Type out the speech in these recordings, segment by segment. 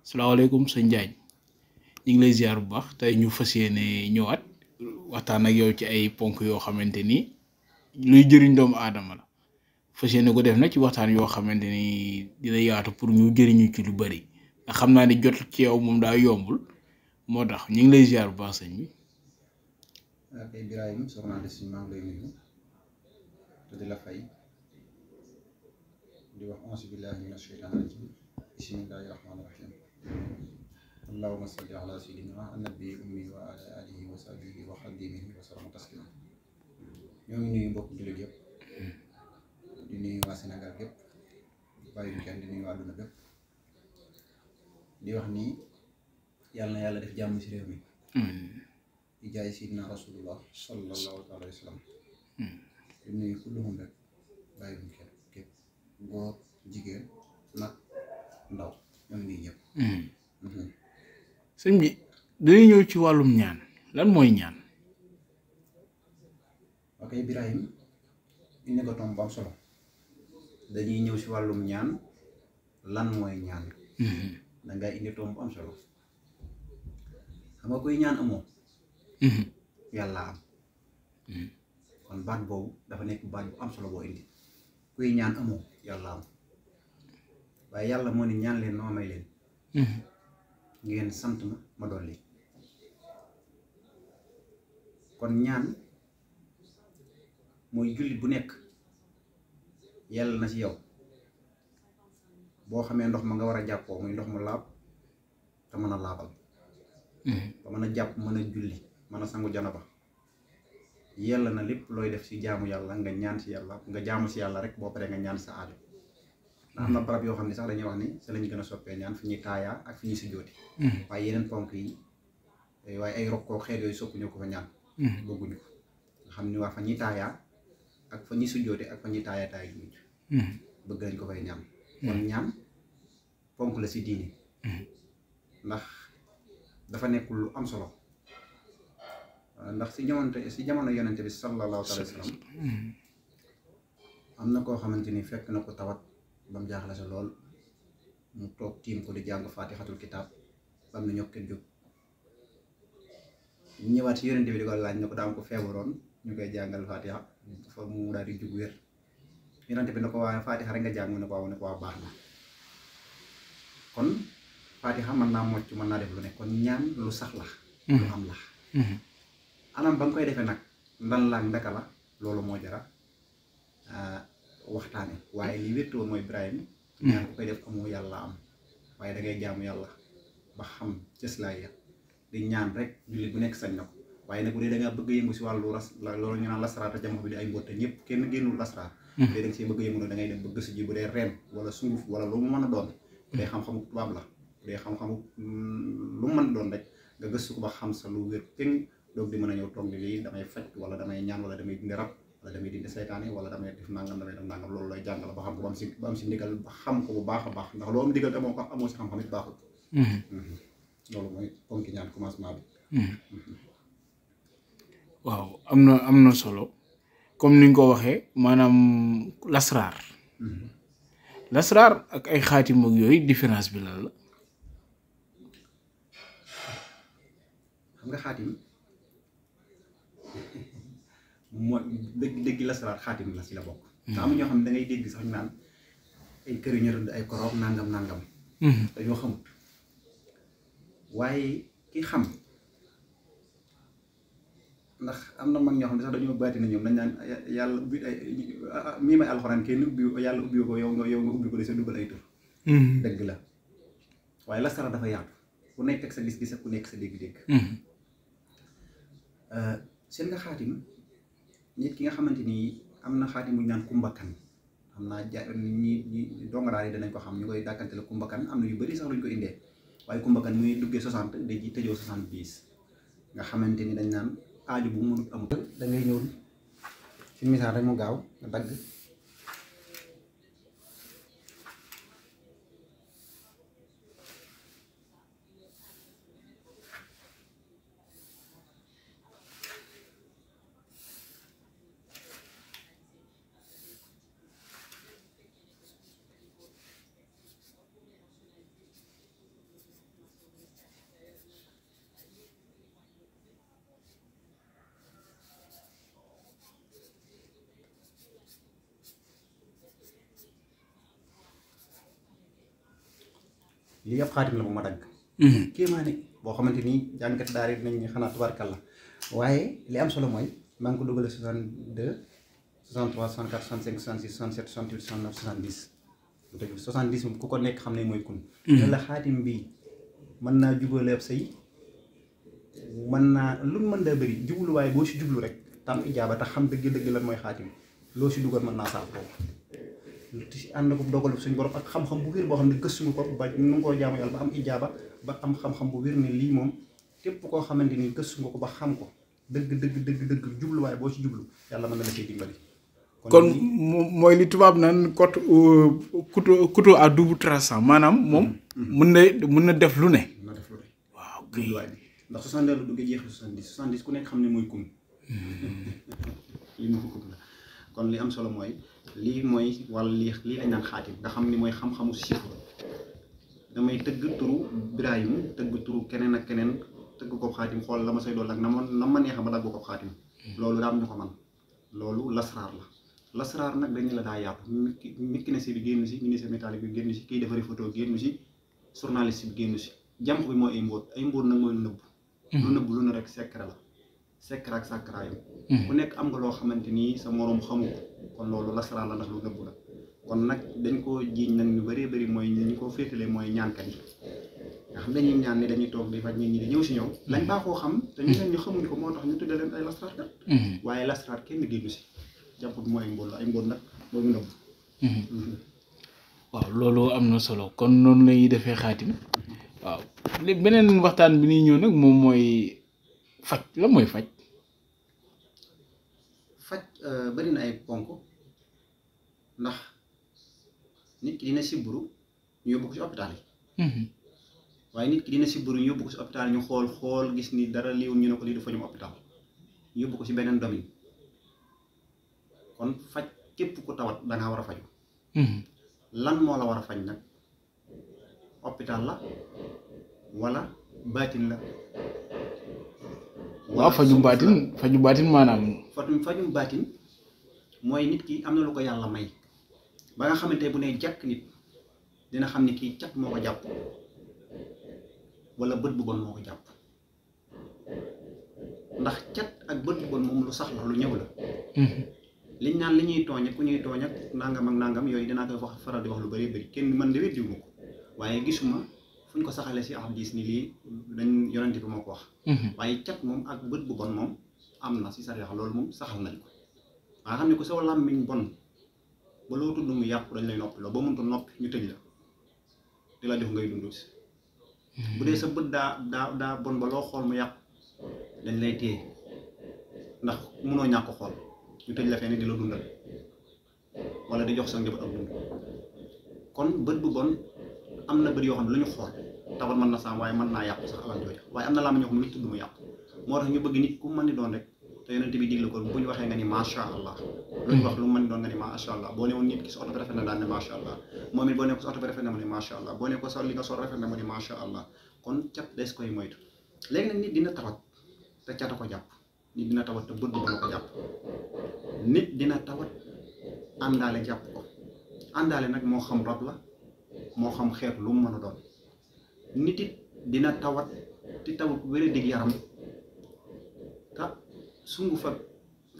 salaamaaleykum sëñ Diagne ñu ngi lay ziar bu baax tey ñu fas yéene ñëwaat waxtaan ak yow ci ay ponk yoo xamante ni luy jëriñ doomu aadama la fas yéene ko def na ci waxtaan yoo xamante ni dina yaatu pour ñu jëriñu ci lu bari ndax xam naa ni jot ci yow moom daa yombul moo tax ñu ngi lay ziar bu baax sëñ bi. ok Birahim soxna Aliou si maa ngi lay nuyu te di la fay di wax auzu billahi mina shaytaani rajim bismillahi rahmaani rahim allahumma salli ala sayyidina annabi ummi wa ala alihi wa sahbihi wa xadimihi wa sallam taslima ñoo ngi nuyu mbokk jullit yëpp di nuyu waa Sénégal yëpp bàyyi kenn di nuyu waa àdduna bépp di wax ni yàlla na yàlla def jàmm ci réew mi di jaay sidina rasulullah sallallahu alayhi wa sallam di nuyu kulluhum rek bàyyi kenn képp góor jigéen mag ndaw ñoo ngi nuyu ñëpp. sëñ bi dañuy ñëw ci wàllum ñaan lan mooy ñaan. ok Birahim indi ko tomb bu am solo dañuy ñëw ci wàllum ñaan lan mooy ñaan. da ngay indi tomb bu am solo xam nga koy ñaan amoo. yàlla am. kon baat boobu dafa nekk baat bu am solo boo indi kuy ñaan amoo yàlla am waaye yàlla moo ne ñaan leen ma may leen. ngeen sant ma dolli kon ñaan mooy jullit bu nekk yàlla na ci yow boo xamee ndox ma nga war a jàppoo muy ndox mu laab te mën a laabal ba mën a jàpp mën a julli mën a sangu janaba yàlla na lépp looy def ci jaamu yàlla nga ñaan ci yàlla nga jaamu ci yàlla rek boo paree nga ñaan sa aajo ndax am na barab yoo xam ne sax dañuy wax ni sa lañu gën a soppee ñaan fi ñuy taayaa ak fi ñuy sujjóoti waaye yeneen ponk yi waaye ay rokkoo xeet yooyu soppuñu ko fa ñaan bëgguñu ko nga xam ni waa fa ñuy taayaa ak fa ñuy sujjóoti ak fa ñuy taayaa taay ju mujj bëgg nañ ko fay ñaan kon ñaan ponk la ci diini ndax dafa nekk lu am solo ndax ci jamono yonente bi sallallahu alayhi wa sallam am na koo xamante ni fekk na ko tawat ba mu jaaxle sa lool mu toog tiim ko di jàng faatixatul kitaab ba mu ne ñokket jóg ñëwaat ci yonente bi di ko laaj ne ko daa am ko feebaroon ñu koy jàngal faatixa fa mu daal di jug wér yonente bi ne ko waa faatixa rek nga jàng mu ne ko waaw ne ko waa baax na kon faatixa mën naa mocc mën naa def lu ne kon ñaan lu sax la lu am la anam ba nga koy defee nag ndan laak ndaka la loolu moo jara waxtaane waaye li wéttoon mooy Ibrahima ñaan ko koy def amoo yàlla am waaye da ngay jaamu yàlla ba xam cëslaay ya di ñaan rek jullit bu nekk sañ na ko waaye nag bu dee da ngaa bëgg a yëngu si wàllu loolu ñu naan lasraata jamono bi di ay mboote ñëpp kenn génnul lasraat bu dee da nga see bëgg a yëngu da ngay dem bëgg si ji bu dee reen wala sunguf wala lu mu mën a doon bu dee xam-xamu tubaab la bu dee xam-xamu lu mu mën a doon rek nga gëstu ko ba xam sa lu wér péng doog di mën a ñëw toog ni lii damay faj wala damay ñaan wala damay dindi rab wala damay dindi saytaane wala damay def nangam damay def nangam loolu lay jàngal ba xam ko ba am si ndigal ba xam ko bu baax a baax ndax loo am ndigal te amoo ko amoo si xam-xam it baaxul. loolu mooy ponki ñaan commencement bi. waaw am na solo comme ni nga ko waxee maanaam lasraar. lasraar ak ay xaatim ak yooyu différence bi lan la. xam nga xaatim mooy dëgg lasraar xaatim la si la bokk. te am ñoo xam ne da ngay dégg sax ñu naan ay kër yu ñu rëdd ay koroog nangam. dañoo xamut waaye ki xam ndax am na mag ñoo xam ne sax dañoo baati na ñoom dañ naan yàlla ubbi ay mii may alxuraan kenn ubbi yàlla ubbi ko yow nga ubbi ko de sa dugal ay tur. dëgg la waaye lasraar dafa yaatu ku nekk ak sa gis-gis ak ku nekk sa dégg-dégg. seen nga xaatim nit ki nga xamante ni am na xaatim bu ñu naan kumbakan xam naa ñi dongaraar yi danañ ko xam ñu koy dàkkante la kumbakan am na yu bari sax luñ ko indee waaye kumbakan muy duggee 60 day ji tëjoo 70 nga xamante ni dañ naan aaju bu mënut amut da ngay ñëw ci misaal rek mu gaaw nga dagg lii ab xaatim la bu ma dagg kéemaane boo xamante ni jàngkat daara dinañ ne xanaa tubaarkàlla waaye li am solo mooy maa ngi ko dugale 62 63 64 65 66 67 68 69 70 mu tëju 70 moom ku ko nekk xam ne mooy kun ne la xaatim bii mën naa jubale ab sëy mën naa lu mën daa bëri jubluwaay boo si jublu rek tam ijaaba te xam dëgg-dëgg lan mooy xaatim loo si dugal mën naa saaf boobu te si ànd ko dogalu suñu borom ak xam-xam bu wér boo xam ne gëstu nga ko ba nu nga koo jaamu yàlla ba am ijaaba ba am xam-xam bu wér ne lii moom képp koo xamante ni gëstu nga ko ba xam ko dëgg jubluwaay boo ci jublu yàlla mën na la cee dimbali. kon mooy li tubaab naan couteau à double tranchant maanaam moom. mën na def lu ne. mën na def lu ne. waaw jubluwaay bi ndax 62 lu duggee jeexal 70 ku nekk xam ne mooy kum. lii mooy kum la kon li am solo mooy lii mooy wala lii lañ naan xaatim nga xam ni mooy xam-xamu chiffre damay tëgg turu Birahim tëgg turu keneen ak keneen tëgg ko xaatim xool la ma say dool ak na ma neexa ba dagg ko xaatim loolu daa am ñu ko man loolu lasraar la lasraar nag dañu la daa yaatu mécanicien bi génn si ministre métallique bi génn si kiy defari photo génn si journaliste bi génn si jàmp bi mooy ay mbóot nag mooy lu nëbb lu ne rek secret la secret ak sàkkaraayam ku nekk am nga loo xamante nii sa moroom xamu ko kon loolu lasraar la ndax lu nëbb la kon nag dañ koo jiiñ nag ñu bëree bëri mooy ñu ko féetale mooy ñaankat yi nga xam dañuy ñaan ni dañuy toog di faj nit ñi di ñëw si ñoom lañ baaxoo xam te ñu leen ñu xamuñ ko moo tax ñu tudde leen ay lasraar kat waaye lasraar kenn génnu si jàpp bi mooy ay mbóot la ay mbóot nag mooy mu nëbb waaw loolu am na solo kon noonu lañuy defee xaatim waaw li beneen waxtaan bi ñuy ñëw nag moom mooy faj la mooy faj bari na ay ponk ndax nit ki dina sibbiru ñu yóbbu ko si hôpital yi waaye nit ki dina sibbiru ñu yóbbu ko si hôpital ñu xool gis ni dara liiwul ñu ne ko lii du fajum hôpital ñu yóbbu ko si beneen domaine kon faj képp ku tawat dangaa war a faju lan moo la war a faj nag hôpital la wala baatin la waaw fajum baatin maanaam fajum baatin mooy nit ki am na lu ko yàlla may ba nga xamante bu ne jàkk nit dina xam ni kii cat moo ko jàpp wala bët bu bon moo ko jàpp ndax cat ak bët bu bon moom lu sax la lu ñëw la liñ naan li ñuy tooñ ak ku ñuy tooñ ak nangam ak nangam yooyu dinaa koy wax faral di wax lu bari bari kenn man de weddiwu ma ko waaye gisuma fu ñu ko saxalee si ahadis ni lii dañ yonente bi moo ko wax waaye cat moom ak bët bu bon moom am na si sariya loolu moom saxal nañ ko waa xam ne ko sa làmmiñ bon ba loo tudd mu yàqu dañ lay noppi loo ba mënta noppi ñu tëj la di la jox ngay dund si bu dee sa bët daa bon ba loo xool mu yàqu dañ lay téye ndax mënoo ñàkk xool ñu tëj la fenn di la dundal wala di jox sa njaboot ak dund kon bët bu bon am na bët yoo xam ne lu ñu xool tawat mën na saam waaye mën naa yàqu sax alal jooja waaye am na làmmiñ ñoo xam ne lu tudd mu yàqu moo tax ñu bëgg nit ku mën di doon rek te yonent bi digle ko bu ñu waxee nga ni macha allah lu ñu wax lu mën di doon nga ni macha allah boo ne woon nit ki sa oto bi rafet na daan ne macha allah moom it boo ne ko sa oto bi rafet na mu ne macha allah boo ne ko sa li nga sol rafet na mu ne macha allah kon cat des koy moytu léegi nag nit dina tawat te cata ko jàpp nit dina tawat te bët bu bon ko jàpp nit dina tawat àndaale jàpp ko àndaale nag moo xam rab la moo xam xeetu lu mu mën a doon nit it dina tawat ti tawat wéra dig yaram te sunguf ak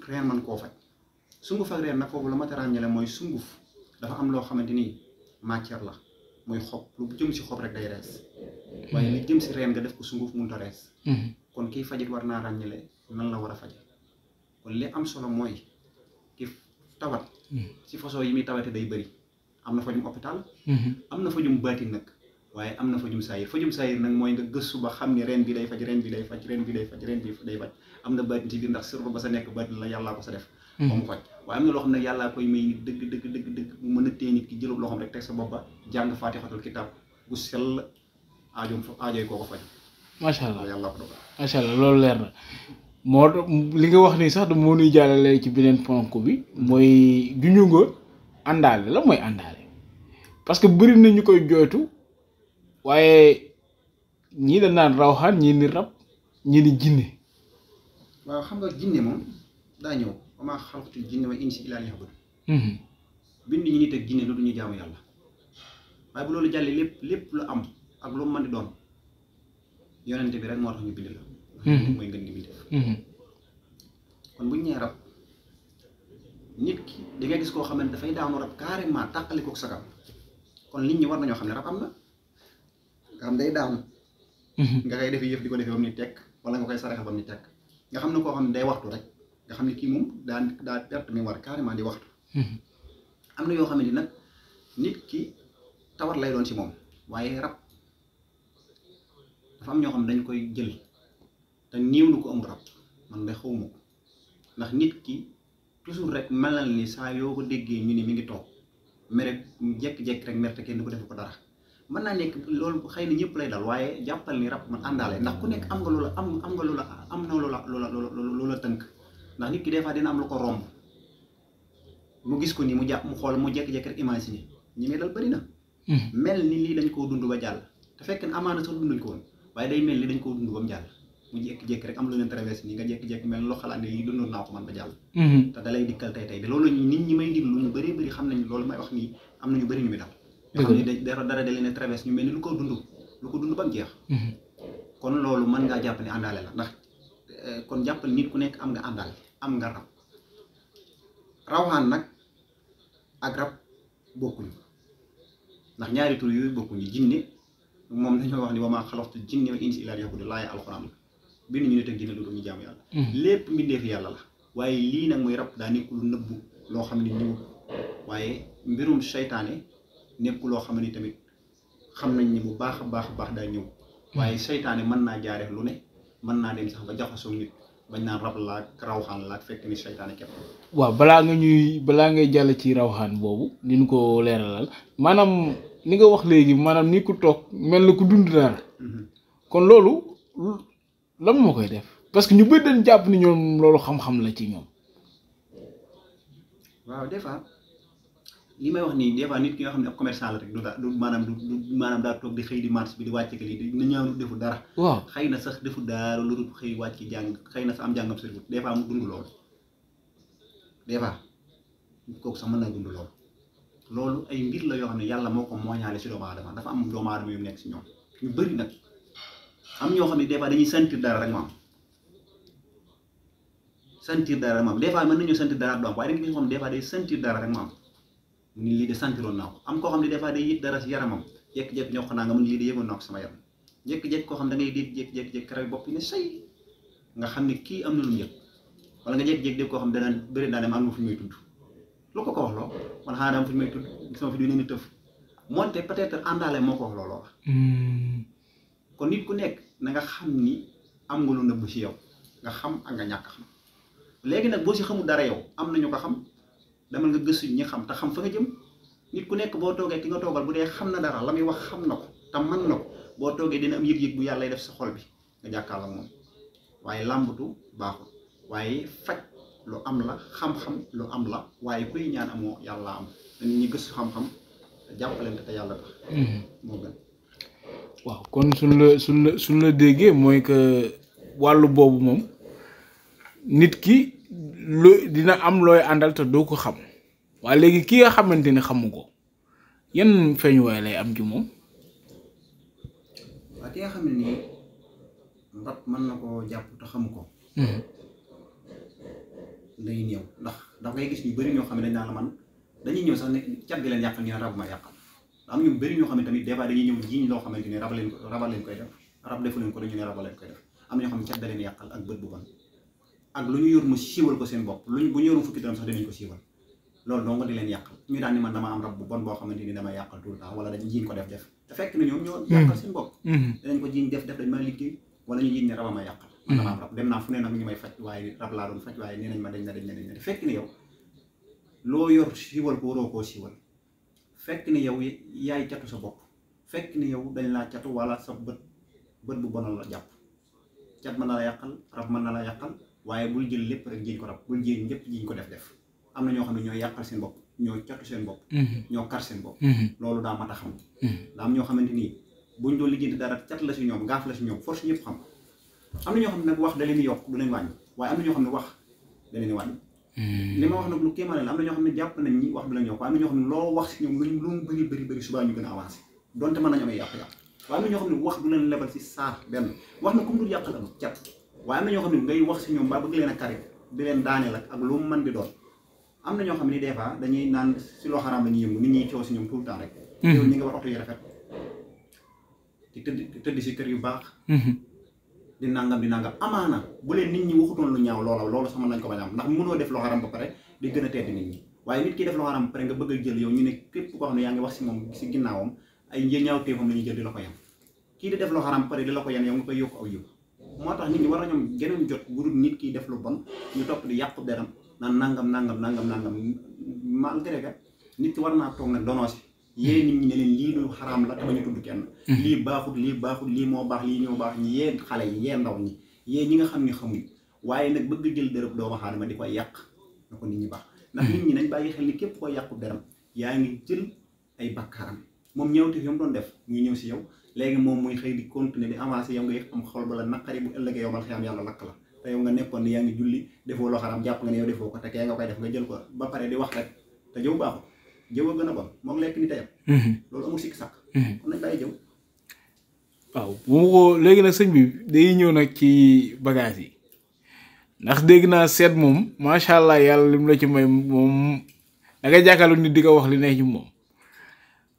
reen man koo faj sunguf ak reen nag foofu la ma ta ràññale mooy sunguf dafa am loo xamante ni matière la mooy xob lu jëm si xob rek day rees waaye lu jëm si reen nga def ko sunguf mënut a rees kon kiy fajit war naa ràññale nan la war a faje kon li am solo mooy ki tawat si façon yi muy tawate day bëri am na fajum hôpital am na fajum baatin nag waaye am na fajum saayir nag mooy nga gëstu ba xam ne reen bi day faj reen bi day faj reen bi day faj reen bi day faj am na baatin ci biir ndax sër ba sa nekk baatin la yàllaa ko sa def ba mu faj waaye am na loo xam ne yàllaa koy may nit dëgg mu mën a téye nit ki jëlub loo xam rek teg sa bopp ba jàng faatixatul kitaab bu sell aajoy koo ko faj macha allah yàllaa ko dogal macha allah loolu leer na moo li nga wax nii sax da moo nuy jàllale ci beneen ponk bi mooy juñu nga àndaale la mooy àndaale parce que bëri na ñu koy jooytu waaye ñii da naan rawxaan ñii ni rab ñii ni jinne waaw xam nga jinne moom daa ñëw wa maa xalaqtul jinne wal insa illaa liya'buduun bind ñu nit ak jinne lu du ñu jaamu yàlla waaye bu loolu jàllee lépp lu ak lu mu mën di doon yonente bi rek moo tax ñu bind la ndax mooy ngën gi bindee kon bu ñu ñee rab nit ki di nga gis koo xamante dafay daanu rab carrément tàqalikook sagam kon nit ñi war nañoo xam ne rab am na nga xam day daanu nga koy defi yëf di ko defee ba mu ni tekk wala nga koy saraxe ba mu ni tekk nga xam ne koo xam ne day waxtu rek nga xam ne kii moom daa perte mi war carrément di waxtu am na yoo xam ne nag nit ki tawat lay doon ci moom waaye rab dafa am ñoo xam ne dañ koy jël te néew lu ko am rab man de xawma ko ndax nit ki toujours rek melal ni saa yoo ko déggee ñu ni mi ngi toog mere jekki-jekki rek mer te kenn du ko def ko dara mën naa nekk loolu xëy na ñëpp lay dal waaye jàppal ni rab man àndaale ndax ku nekk am nga loola am nga loola am na loola tënk ndax nit ki des fois dina am lu ko romb mu gis ko ni mu jàpp mu xool mu jekki-jekki rek imaginer ñi may dal bëri na mel ni lii dañ koo dund ba jàll te fekk ne amaana sax dunduñ ko woon waaye day mel ni dañ koo dund ba mu jàll mu jékki-jékki rek am lu leen traversé nii nga jékki-jékki mel loo xalaat ne lii dundoon naa ko man ba jàll te da lay dikkal tey de loolu nit ñi may diglu ñu bëri bëri xam nañ loolu may wax nii am na ñu bëri ñu mi dal nga xam ne dara da leen a traversé ñu mel ni lu ko dund ba mu jeex kon loolu mën ngaa jàpp ne àndaale la ndax kon jàppal nit ku nekk am nga àndaale am nga rab rawxaan nag ak rab bokkuñu ndax ñaari tur yooyu bokkuñu jinne moom dañoo wax ni wa maa xalaqtu jinne wal insa illaa liya'buduun laaya alxuraan la bind ñu nit ak jinne lu dul ñu jaamu yàlla lépp mbindeefi yàlla la waaye lii nag muy rab daa nekk lu nëbbu loo xam ne ñëwul waaye mbirum seytaane nekk loo xam ne tamit xam nañ ni bu baax a baax daa ñëw waaye seytaane mën naa jaaree lu ne mën naa dem sax ba jaxasoo nit bañ naan rab laak rawxaan laak fekk ni seytaane képp. waaw balaa ngay jàll ci rawxaan boobu ni ñu ko leeralal maanaam li nga wax léegi maanaam ni ku toog mel na ku dund dara kon loolu lan moo koy def parce que ñu bëri dañ jàpp ni ñoom loolu xam-xam la ci ñoom. waaw des fois li may wax nii des fois nit ki nga xam ne ab commerçant la rek du maanaam daa toog di xëy di marché bi di wàcce que lii di ñëw defu dara. waaw xëy na sax defu dara lu dul xëy wàcc jàng xëy na sax am jàngam soriwut des fois mu dund loolu des fois kooku sax mën naa dund loolu ay mbir la yoo xam ne yàlla moo ko mooñaale si doomu aadama dafa am doomu aadama yu nekk si ñoom ñu bëri nag am ñoo xam ne des fois dañuy sentir dara rek maam sentir dara rek maam des fois mën nañoo sentir dara doom waaye da nga gis moom des fois day sentir dara rek maam mu ni lii de sentiroon naa ko am koo xam ne des fois day yëg dara si yaramam jékki-jékki ñoo xam naa nga mun lii de yëgoon naa ko sama yaram jékki-jékki koo xam da ngay dégg jékki-jékki rek bopp ne say nga xam ne kii am na lu mu yëg wala nga jékki-jékki dégg koo xam danaan bëri naa dem am na fu muy tudd lu ko wax loo man xanaa daam fu may tudd sama fi du ne ni tëf moonte peut-être àndaale moo ko wax looloo la kon nit ku nekk na nga xam ni am nga lu nëbb si yow nga xam ak nga ñàkk xam léegi nag boo si xamul dara yow am nañu ko xam demal nga gëstu ñi xam te xam fa nga jëm nit ku nekk boo toogee ki nga toogal bu dee xam na dara la muy wax xam na ko te mën na ko boo toogee dina am yëg-yëg bu yàlla def sa xol bi nga jàkkaarloo moom waaye làmbatu baaxul waaye faj lu am la xam-xam lu am la waaye kuy ñaan amoo yàlla am dañu ñu gëstu xam-xam jàppalante te yàlla tax moo gën waaw kon suñ la déggee mooy que wàllu boobu moom nit ki lu dina am looy àndal te doo ko xam waaye léegi ki nga xamante ne xamu ko yan feeñuwaay lay am ci moom. waaw ki nga xam ne nii rab mën na koo jàpp te xamu ko. day néew ndax ngay gis ñu bëri ñoo xam ne dañ naan la man dañuy ñëw sax ne cat gi leen yàqal ñu ne rab ma yàqal am ñu bëri ñoo xam ne tamit des fois dañuy ñëw jiiñ loo xamante ne rabal leen koy def rab defu leen ko dañu ne rabal leen koy def am na ñoo xam ne cat da leen yàqal ak bët bu bon ak lu ñu yor mu siiwal ko seen bopp bu ñu yorum fukki dërëm sax dinañ ko siiwal loolu dong di leen yàqal ñu daan ni man dama am rab bu bon boo xamante ni dama yàqal tout le temps wala dañu jiiñ ko def te fekk na ñoom ñoo yàqal seen bopp dinañ ko jiiñ def dañ ma liggéey wala ñu jiiñ ne raba ma yàqal man dama am rab dem naa fu ne nag ñu may faj waaye rab laa doon faj waaye nee nañ ma dañ na fekk ni yow loo yor siiwal ko waroo koo siiwal fekk ni yow yaay catu sa bopp fekk ni yow dañ laa catu wala sa bët bu bonal la jàpp cat mën na la yàqal rab mën na la yàqal waaye bul jël lépp rek jiiñ ko rab bul jiiñ ñëpp jiiñ ko def am na ñoo xam ne ñoo yàqal seen bopp ñoo catu seen bopp ñoo kar seen bopp loolu daa mat a xam daa am ñoo xamante nii buñ doon lijjanti dara cat la si ñoom gaaf la si ñoom force ñëpp xam am na ñoo xam ne nag wax da leen di yokk du leen wàññi waaye am na ñoo xam ne wax da leen di wàññi li ma wax nag lu kéemaane la am na ñoo xam ne jàpp nañ ñi wax du leen yokk waaye am na ñoo xam ne loo wax si ñoom lu mu bëri subaa ñu gën a avancé donte mën nañu amee yàqu-yàqu waaye am na ñoo xam ne wax du leen lebal si saar benn wax na comme du yàqal am cat waaye am na ñoo xam ne ngay wax si ñoom ba bëgg leen a kari di leen daaneel ak lu mu mën di doon am na ñoo xam ne des fois dañuy naan si loo xaraam la ñuy yëngu nit ñi coow si ñoom tout le temps rek yow ñi nga war oto yi rafet di tëdd si kër yu baax di nangam amaana bu leen nit ñi waxutoon lu ñaaw loolu sama nañ ko bañ am ndax mënoo def loo xaram ba pare di gën a tedd nit ñi waaye nit ki def loo xaram ba pare nga bëgg a jël yow ñu ne képp koo xam ne yaa ngi wax si moom si ginnaawam ay ñaaw téefam la ñuy jël di la ko yan kii di def loo xaram ba pare di la ko yan yow nga koy yokk aw yiw moo tax nit ñi war na ñoom geneen jot bu dul nit kiy def lu bon ñu topp di yàqu deram naan nangam malgré que nit ki war naa toog nag donoosi yée nit ñi ne leen lii lu xaraam la te bañu tudd kenn lii baaxut lii moo baax lii ñoo baax ñi yee xale yi yee ndaw ñi yee ñi nga xam ne xamuñ waaye nag bëgg jël dërëb doomu aadama di koy yàq na ko nit ñi baax ndax nit ñi nañ bàyyi xel ni képp koy yàqu deram yaa ngi jël ay bakkaaram moom ñëwte fi mu doon def muy ñëw si yow léegi moom muy xëy di continuer di avancer yow ngay am xol ba la naqari bu ëllëgee yow mal xiyam yàlla lakk la te yow nga nekkoon ne yaa ngi julli defoo loo xaram jàpp nga ne yow defoo ko te kee nga koy def nga jël ko ba pare di wax rek te jëw baaxul jëw a gën a bon moom lekk ni teyam loolu amul sikki sàkk kon nañ bàyyi jëw waaw bu ma ko léegi nag sëñ bi day ñëw nag ci bagage yi ndax dégg naa seet moom macha allah yàlla lim la ci may moom da nga jàkkaarloo nit di ko wax li ne ci moom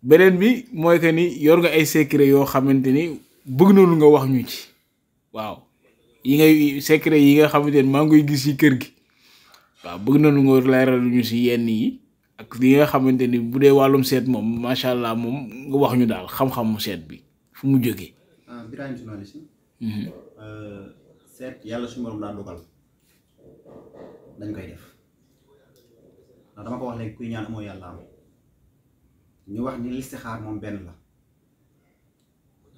beneen bi mooy que ni yor nga ay secret yoo xamante ni bëgg na lu nga wax ñu ci waaw yi ngay secret yi nga xamante ni maa ngi koy gis ci kër gi waaw bëgg na lu nga leeral ñu ci yenn yi ak li nga xamante ni bu dee wàllum seet moom macha allah moom nga wax ñu daal xam-xamu seet bi fu mu jógee. Birahim journaliste seet yàlla suñu borom daa dogal dañ koy def ndax dama ko wax léegi kuy ñaan amoo yàlla am ñu wax ni listixaar moom benn la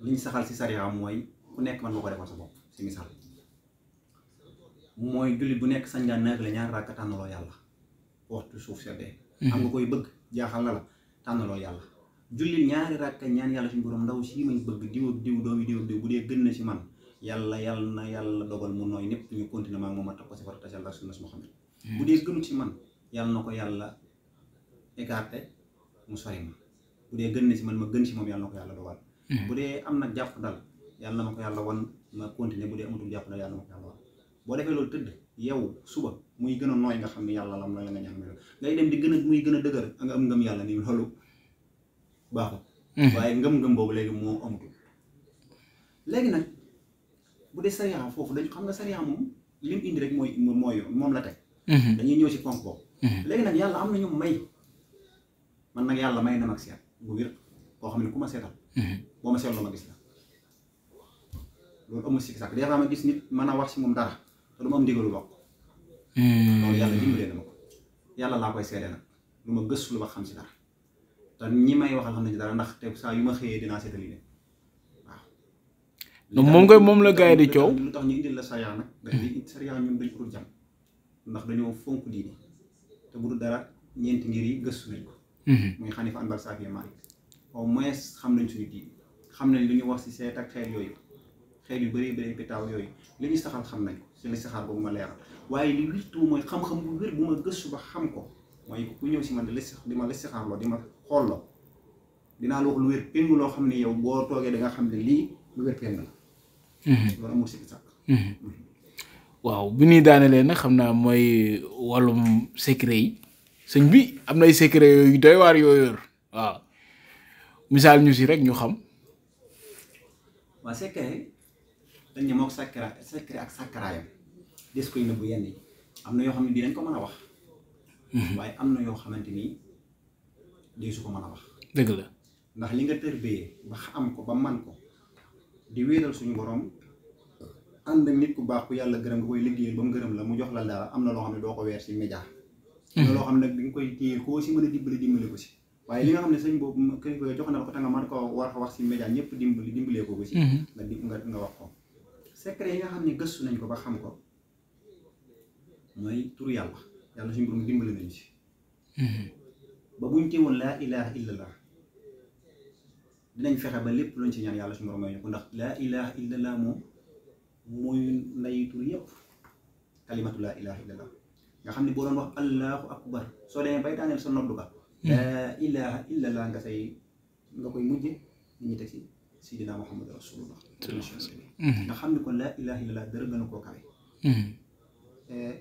liñ saxal si sariya mooy ku nekk man nga ko defal sa bopp si misaal mooy jullit bu nekk sañ ngaa naafila ñaari rakka tànnaloo yàlla waxtu suuf seddee am nga koy bëgg jaaxal na la tànnaloo yàlla jullit ñaari rakka ñaan yàlla suñu borom ndaw si mañ bëgg diw ak diw doomi diw ak diw bu dee gën na si man yàlla dogal mu nooy ñëpp ñu continuer maa moom a topp ko si farata yàlla sunna si Muhammad bu dee gënut si man yàlla na ko yàlla écarté mu sori ma bu dee gën na si man ma gën si moom yàlla na ko yàlla dogal bu dee am na jàpp dal yàlla na ma ko yàlla wan ma continuer bu dee amatul jàpp dal yàlla na ma ko yàlla wan boo defee loolu tëdd yow suba muy gën a nooy nga xam ne yàlla lam la nga ñaan mel ngay dem di gën a muy gën a dëgër nga am ngëm yàlla nii loolu baaxul waaye ngëm-ngëm boobu léegi moo amatul léegi nag bu dee sariya foofu dañ xam nga sariya moom lim indi rek mooy moom la teg dañuy ñëw si ponk boobu léegi nag yàlla am na ñu may man nag yàlla may na mag seet bu wér koo xam ne ku ma seetal boo ma seetloo ma gis la loolu amul sikki sàkk des fois ma gis nit mën a wax si moom dara te du ma am ndigalu bokk loolu yàlla dimbalee na ma ko yàlla laa koy seede nag lu ma gëstu lu ma xam si dara te ñi may waxal xam nañ ci dara ndax te saa yu ma xëyee dinaa seetal yi waaw moom la gars yi di coow lu tax ñu indil la sariya nag dañuy sariya ñun dañ ko dul jam ndax dañoo fonk diini te bu dul dara ñeenti ngir yi gëstu nañ ko muy Xanifa Anbal Saafi Maalik au moins xam nañ suñu diini xam nañ lu ñu wax si seet ak xeet yooyu xeet yu bëri bëri pétaaw yooyu li ñu saxal xam nañ ko si li saxaar boobu ma leeral waaye li wirtu mooy xam-xam bu wér bu ma gëstu ba xam ko mooy ku ñëw si man di ma listixaarloo di ma xoolloo dinaa la wax lu wér péngu loo xam ne yow boo toogee da nga xam ne lii lu wér péng la loolu amul sikki sàkk waaw bi ñuy daanelee nag xam naa mooy wàllum secret yi sëñ bi am na ay secret yooyu doy waar yoo yor waaw misaal ñu si rek ñu xam waa secret dañ ne mook secret ak sàkkaraayam des koy nëbbu yenn yi am na yoo xam ne dinañ ko mën a wax waaye am na yoo xamante ni dee su ko mën a wax dëgg la ndax li nga tërbiyee ba am ko ba man ko di wéetal suñu borom ànd ak nit ku baax ku yàlla gërëm nga koy liggéeyal ba mu gërëm la mu jox la dara am na loo xam ne doo ko weer si média am na loo xam ne nag di nga koy téye koo si mën a dimbali ko si waaye li nga xam ne sëñ boobu kër ko jox na la ko te nga mën ko war a wax si média ñëpp dimbalee ko si nga wax ko secret yi nga xam ne gëstu nañ ko ba xam ko mooy turu yàlla suñu borom dimbali nañu si ba buñ teewoon laa ilaha illallah dinañ fexe ba lépp luñ ci ñaan yàlla suñu borom may ñu ko ndax laa ilaha illallah moom mooy ndeyu tur yëpp kalimatu laa ilaha illallah nga xam ne boo doon wax allahu akbar soo demee bay daaneel sa noddu ba laa ilaha illallah nga koy mujje nit ñi teg si Seydina Muhammad rasulullah nga xam ni kon laa ilaha illallah dara gën a koo kawe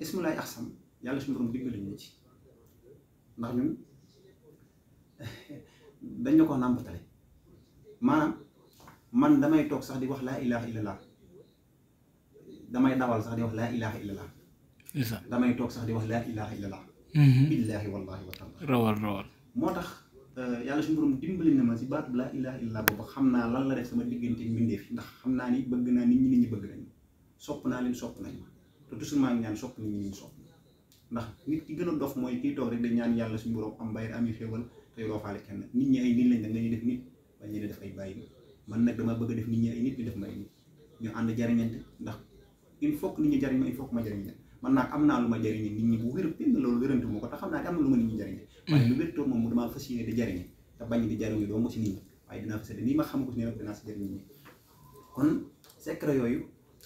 ismulaay axsam yàlla suñu borom dimbali ñu ci ndax ñun dañ la ko nàmbatale maanaam man damay toog sax di wax laa ilaha illallah damay dawal sax di wax laa ilaha illallah damay toog sax di wax laa ilaha illallah billaahi wallahi wa taala rawal moo tax yàlla suñu borom dimbali na ma si baatu laa ilaha illallah boobu xam naa lan la def sama diggante mbindeef yi ndax xam naa ni bëgg naa nit ñi bëgg nañ sopp naa leen sopp nañ ma te toujours maa ngi ñaan sopp nit ñi sopp ndax nit ki gën a dof mooy kii toog rek dañ ñaan yàlla suñu borom am bayre ami xéewal te yoroo faale kenn nit ñi ay nit lañ da dañuy def nit bañ leen def ay bàyyi man nag dama bëgg a def nit ñi ay nit ñu def ma ay nit ñu ànd jariñante ndax il faut que nit ñi jariñ ma il faut que ma jariñ leen man nag am naa lu ma jariñe nit ñi bu wér pénn loolu wérantu moo ko te xam naa ne am na lu ma nit ñi jariñe waaye lu wértoo moom mu damaa fas yéene di jariñe te bañ di jariñu doo mu si nit ñi waaye dinaa fas yéene nii ma xam ko si ne nag dinaa si jariñ nit ñi kon secret yooyu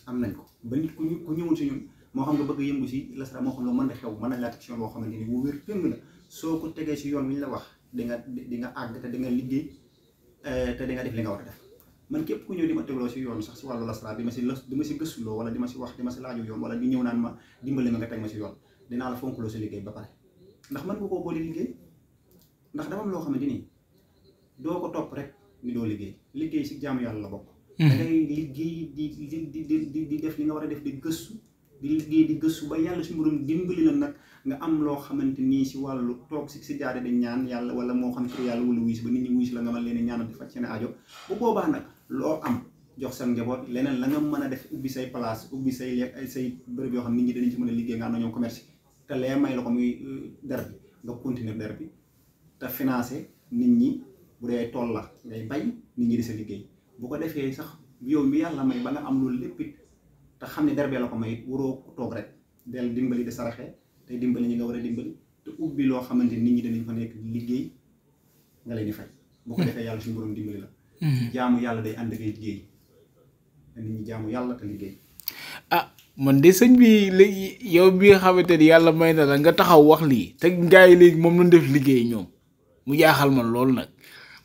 am nañ ko ba nit ku ñëwul si ñun moo xam nga bëgg yëngu si lasara moo xam loo mën da xew mën nañ laa teg si yoon boo xamante ni bu wér péng la soo ko tegee si yoon wi ñu la wax di nga àgg te di nga liggéey te di nga def li nga war a def man képp ku ñëw di ma tegloo si yoon sax si wàllu lasara di ma si gëstuloo wala di ma si wax di ma si laaju yoon wala di ñëw naan ma dimbali ma nga teg ma si yoon dinaa la fonkloo si liggéey ba pare ndax mën nga koo boole liggéey ndax dafa am loo xamante ni doo ko topp rek ni doo liggéey si jaamu yàlla la bokk da ngay liggéey di def li nga war a def di gëstu di liggéey di gëstu ba yàlla suñu borom dimbali la nag nga am loo xamante nii si wàllu toog si jaade di ñaan yàlla wala moo xam ci yàlla wala wuy si ba nit ñi wuy si la nga mën leen ñaanal di faj seen aajo bu boobaa nag loo am jox seen njaboot leneen la nga mën a def ubbi say place ubbi say bërëb yoo xam nit ñi danañ ci mën a liggéey nga am na ñoom commerce te lee may la ko muy der bi nga continuer der bi te financé nit ñi bu dee tool la ngay bay nit ñi di sa liggéey bu ko defee sax yow mi yàlla may ba nga am loolu lépp it te xam ne der bee la ko may waroo toog rek del dimbali di saraxe te dimbali ñi nga war a dimbali te ubbi loo xamante nit ñi danañ fa nekk liggéey nga leen di fay bu ko defee yàlla suñu borom dimbali la jaamu yàlla day ànd ngay liggéey nit ñi jaamu yàlla te liggéey man de sëñ bi léegi yow bi nga xamante ni yàlla may na la nga taxaw wax lii te gaa yi léegi moom lañ def liggéey ñoom mu jaaxal man loolu nag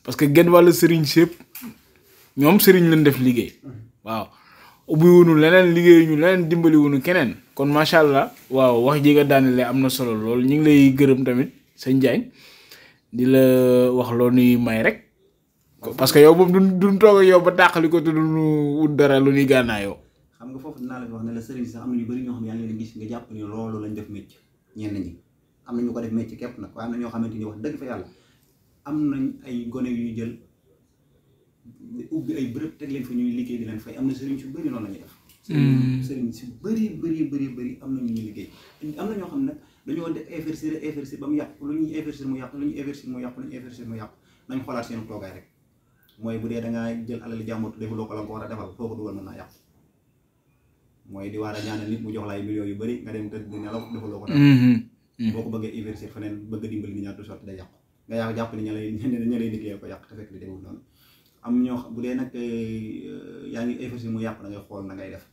parce que genn wàllu sëriñ sépp ñoom sëriñ lañ def liggéey waaw ubbi wunu leneen liggéey ñu leneen dimbali wunu keneen kon macha allah waaw wax ji nga daanele am na solo lool ñu ngi lay gërëm tamit sëñ Diagne di la wax loo nuy may rek parce que yow moom duñ toog ak yow ba tàqali ko te duñu wut dara lu ñuy gànnaayoo. xam nga foofu dinaa la wax ne la sëriñ sax am na ñu bëri ñoo xam ne yaa ngi leen gis nga jàpp ni loolu lañ def métier ñenn ñi am na ñu ko def métier képp nag waaye am na ñoo xamante ni wax dëgg fa yàlla am nañ ay gone yu ñu jël ubbi ay bërëb teg leen fa ñuy liggéey di leen fay am na sëriñ su bëri noonu la ñuy def sëriñ si bëri am na ñu ñuy liggéey am na ñoo xam ne nag dañoo def investir ba mu yàqu lu ñuy investir mu yàqu nañ xoolaat seen toogaay rek mooy bu dee dangaa jël alali jàmbur defuloo ko la nga ko war a defal foo ko dugal mën naa yàqu mooy di war a ñaanal nit mu jox la ay millions yu bëri nga dem tëdd di nelaw defuloo ko dara boo ko bëggee investir feneen bëgg dimbali nit ñaa du sotti day yàqu nga yaa jàpp ni ña lay liggéeyee ko yàq te fekk di demul noonu am ñoo bu dee nag yaa ngi investir mu yàqu na ngay xool na ngay def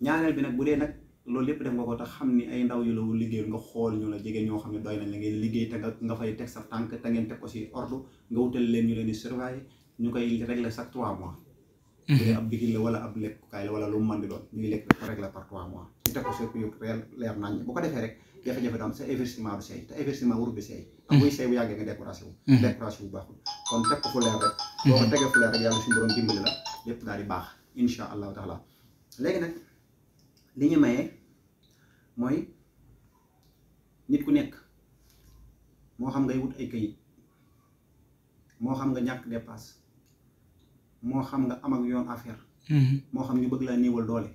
ñaareel bi nag bu dee nag loolu lépp def nga ko tax xam ni ay ndaw yu la liggéeyul nga xool ñu la jege ñoo xam ne doy nañ la ngeen liggéey te nga fay teg sa tànk te ngeen teg ko si ordre nga wutal leen ñu leen di surveiller ñu koy régler chaque 3 mois bu dee ab bigil la wala ab lekkukaay la wala lu mu mën di doon ñuy lekk ko régler par 3 mois ñu teg ko sur yu leer nañ bu ko defee rek jafe-jafe du am sa investissement du seey te investissement warul di seey am buy seey bu yàggee nga découragé wu découragé wu baaxul kon teg ko fu leer rek boo ko tegee fu leer rek yàlla suñu borom dimbali la lépp daal di baax insha allahu taala léegi nag li ñu mayee mooy nit ku nekk moo xam ngay wut ay këyit moo xam nga ñàkk dépasse moo xam nga am ak yoon affaire moo xam ñu bëgg laa néewal doole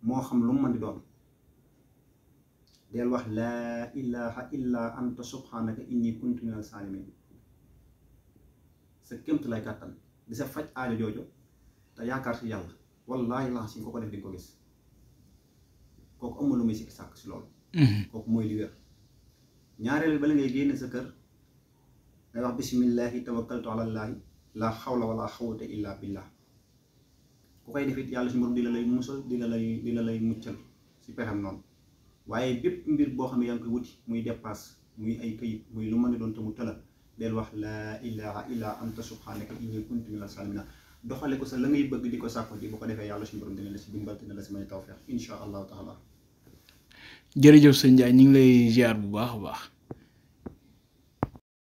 moo xam lu mu mën di doon del wax laa ilaha illa anta subhanaka inni kuntu minal salimin sa kémt lay kàttan di sa faj aajo joojo te yaakaar si yàlla wallahi laa si nga ko def di nga ko gis kooku amul lu muy sikki sàkk si loolu kooku mooy li wér ñaareel bala ngay génn sa kër ngay wax bismillahi tawakkaltu ala llahi la xawla wala xawata illa billah ku koy def it yàlla si mbir di la lay musal di la lay muccal si pexem noonu waaye bépp mbir boo xam ne yaa ngi koy wuti muy dépasse muy ay këyit muy lu mën a doon te mu tëla del wax laa ilaha illa anta subhanaka inni kuntu minal salimina doxale ko sa la ngay bëgg di ko sàkku ji bu ko defee yàlla suñu borom dina la si dimbal dina la si may tawfeex insha allahu taala. jërëjëf sëñ Ndiaye ñu ngi lay ziar bu baax a baax.